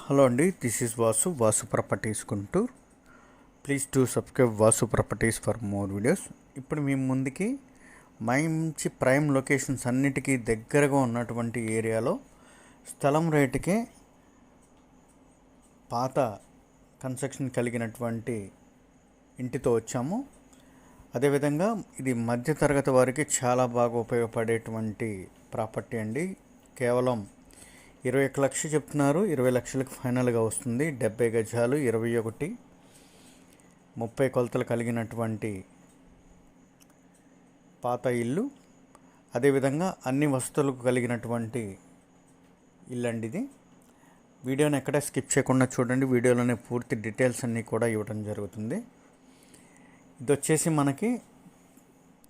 Hello అండి, this is Vasu properties Guntur. Please to subscribe Vasu properties for more videos. ఇప్పుడు మీ ముందుకి మంచి ప్రైమ్ లొకేషన్స్ అన్నిటికీ దగ్గరగా ఉన్నటువంటి ఏరియాలో స్థలం రేటుకే పాత కన్స్ట్రక్షన్ కలిగినటువంటి ఇంటితో వచ్చాము. అదేవిధంగా ఇది మధ్యతరగతి వారికి చాలా బాగా ఉపయోగపడేటువంటి ప్రాపర్టీ అండి. కేవలం 21 లక్షలు చెప్తున్నారు. 20 లక్షలకు ఫైనల్గా వస్తుంది. 70 గజాలు, 21, 30 కొలతలు కలిగినటువంటి పాత ఇల్లు. అదేవిధంగా అన్ని వసతులకు కలిగినటువంటి ఇల్లు అండి ఇది. వీడియోని ఎక్కడ స్కిప్ చేయకుండా చూడండి. వీడియోలోనే పూర్తి డీటెయిల్స్ అన్నీ కూడా ఇవ్వడం జరుగుతుంది. ఇది వచ్చేసి మనకి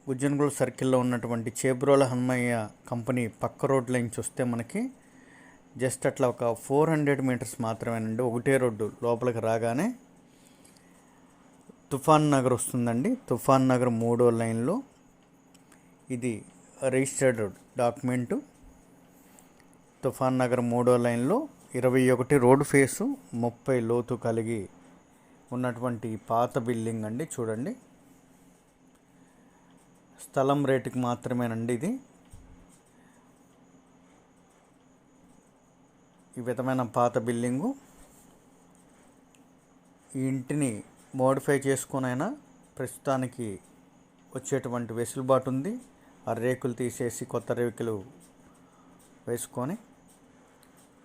గుజ్జనగూడ సర్కిల్లో ఉన్నటువంటి చేబ్రోల హనుమయ్య కంపెనీ పక్క రోడ్ల నుంచి వస్తే మనకి జస్ట్ అట్లా ఒక 400 మీటర్స్ మాత్రమేనండి. ఒకటే రోడ్డు లోపలికి రాగానే తుఫాన్ నగర్ వస్తుందండి. తుఫాన్ నగర్ 3వ లైన్లో ఇది రిజిస్టర్డ్ డాక్యుమెంటు. తుఫాన్ నగర్ 3వ లైన్లో 21 రోడ్డు ఫేసు 30 లోతు కలిగి ఉన్నటువంటి పాత బిల్డింగ్ అండి. చూడండి, స్థలం రేటుకి మాత్రమేనండి ఇది. ఈ విధమైన పాత బిల్డింగు. ఈ ఇంటిని మోడిఫై చేసుకునైనా ప్రస్తుతానికి వచ్చేటువంటి వెసులుబాటు ఉంది. ఆ రేకులు తీసేసి కొత్త రేకులు వేసుకొని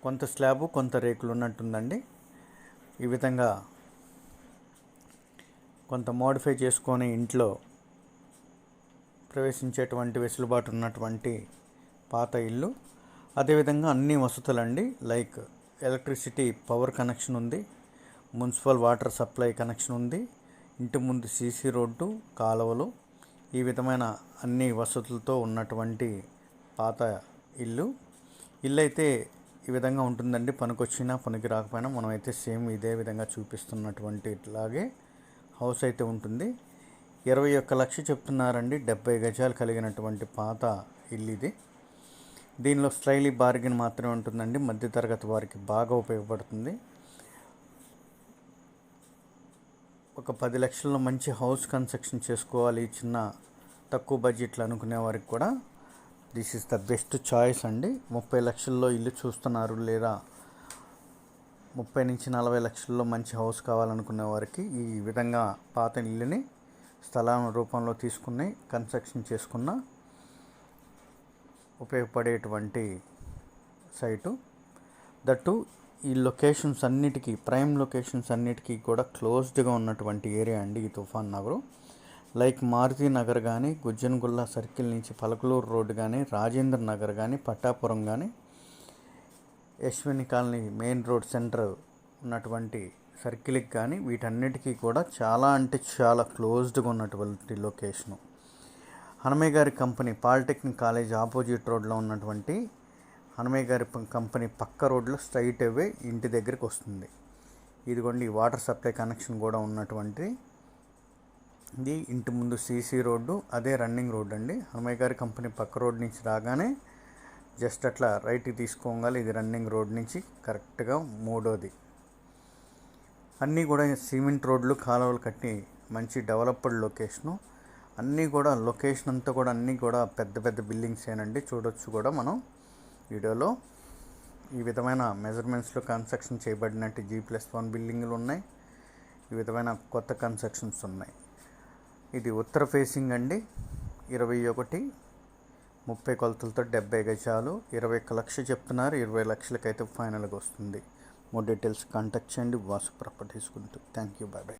కొంత స్లాబు కొంత రేకులు ఉన్నట్టుందండి. ఈ విధంగా కొంత మోడిఫై చేసుకొని ఇంట్లో ప్రవేశించేటువంటి వెసులుబాటు ఉన్నటువంటి పాత ఇల్లు. అదేవిధంగా అన్ని వసతులండి. లైక్ ఎలక్ట్రిసిటీ పవర్ కనెక్షన్ ఉంది, మున్సిపల్ వాటర్ సప్లై కనెక్షన్ ఉంది, ఇంటి ముందు సీసీ రోడ్డు, కాలువలు, ఈ విధమైన అన్ని వసతులతో ఉన్నటువంటి పాత ఇల్లు. ఇల్లు అయితే ఈ విధంగా ఉంటుందండి. పనికొచ్చినా పనికి రాకపోయినా మనమైతే సేమ్ ఇదే విధంగా చూపిస్తున్నటువంటి ఇట్లాగే హౌస్ అయితే ఉంటుంది. 21 లక్షలు చెప్తున్నారండి. 70 గజాలు కలిగినటువంటి పాత ఇల్లు ఇది. దీనిలో స్లైలీ బార్గెన్ మాత్రమే ఉంటుందండి. మధ్యతరగతి వారికి బాగా ఉపయోగపడుతుంది. ఒక 10 లక్షల్లో మంచి హౌస్ కన్స్ట్రక్షన్ చేసుకోవాలి, చిన్న తక్కువ బడ్జెట్లు అనుకునే వారికి కూడా this is the best choice అండి. 30 లక్షల్లో ఇల్లు చూస్తున్నారు, లేదా 30 నుంచి 40 లక్షల్లో మంచి హౌస్ కావాలనుకునే వారికి ఈ విధంగా పాత ఇల్లుని స్థలం రూపంలో తీసుకుని కన్స్ట్రక్షన్ చేసుకున్న ఉపయోగపడేటువంటి సైటు. దట్టు ఈ లొకేషన్స్ అన్నిటికీ, ప్రైమ్ లొకేషన్స్ అన్నిటికీ కూడా క్లోజ్డ్గా ఉన్నటువంటి ఏరియా అండి ఈ తుఫాన్ నగరు. లైక్ మారుతి నగర్ కానీ, గుజ్జనగుళ్ళ సర్కిల్ నుంచి పలకలూరు రోడ్డు కానీ, రాజేంద్ర నగర్ కానీ, పట్టాపురం కానీ, Yashwini colony main road centre ఉన్నటువంటి సర్కిల్కి కానీ, వీటన్నిటికీ కూడా చాలా అంటే చాలా క్లోజ్డ్గా ఉన్నటువంటి లొకేషను. హనుమయ్య గారి కంపెనీ పాలిటెక్నిక్ కాలేజ్ ఆపోజిట్ రోడ్లో ఉన్నటువంటి హనుమయ్య గారి కంపెనీ పక్క రోడ్లో స్ట్రైట్ అవే ఇంటి దగ్గరికి వస్తుంది. ఇదిగోండి, వాటర్ సప్లై కనెక్షన్ కూడా ఉన్నటువంటి ఇది. ఇంటి ముందు సీసీ రోడ్డు, అదే రన్నింగ్ రోడ్ అండి. హనుమయ్య గారి కంపెనీ పక్క రోడ్ నుంచి రాగానే జస్ట్ అట్లా రైట్కి తీసుకోగాలి. ఇది రన్నింగ్ రోడ్ నుంచి కరెక్ట్గా 3వది. అన్నీ కూడా సిమెంట్ రోడ్లు, కాలువలు కట్టి మంచి డెవలప్డ్ లొకేషను. అన్నీ కూడా లొకేషన్ అంతా కూడా అన్నీ కూడా పెద్ద పెద్ద బిల్డింగ్స్ ఏనండి. చూడొచ్చు కూడా మనం వీడియోలో ఈ విధమైన మెజర్మెంట్స్లో కన్స్ట్రక్షన్ చేయబడినట్టు G+1 బిల్డింగులు ఉన్నాయి. ఈ విధమైన కొత్త కన్స్ట్రక్షన్స్ ఉన్నాయి. ఇది ఉత్తర ఫేసింగ్ అండి. 21, 30 కొలతలతో 70 గజాలు, 21 లక్షలు చెప్తున్నారు. 20 లక్షలకైతే ఫైనల్గా వస్తుంది. మోర్ డీటెయిల్స్ కాంటాక్ట్ చేయండి Vasu properties Guntur. Thank you, bye bye.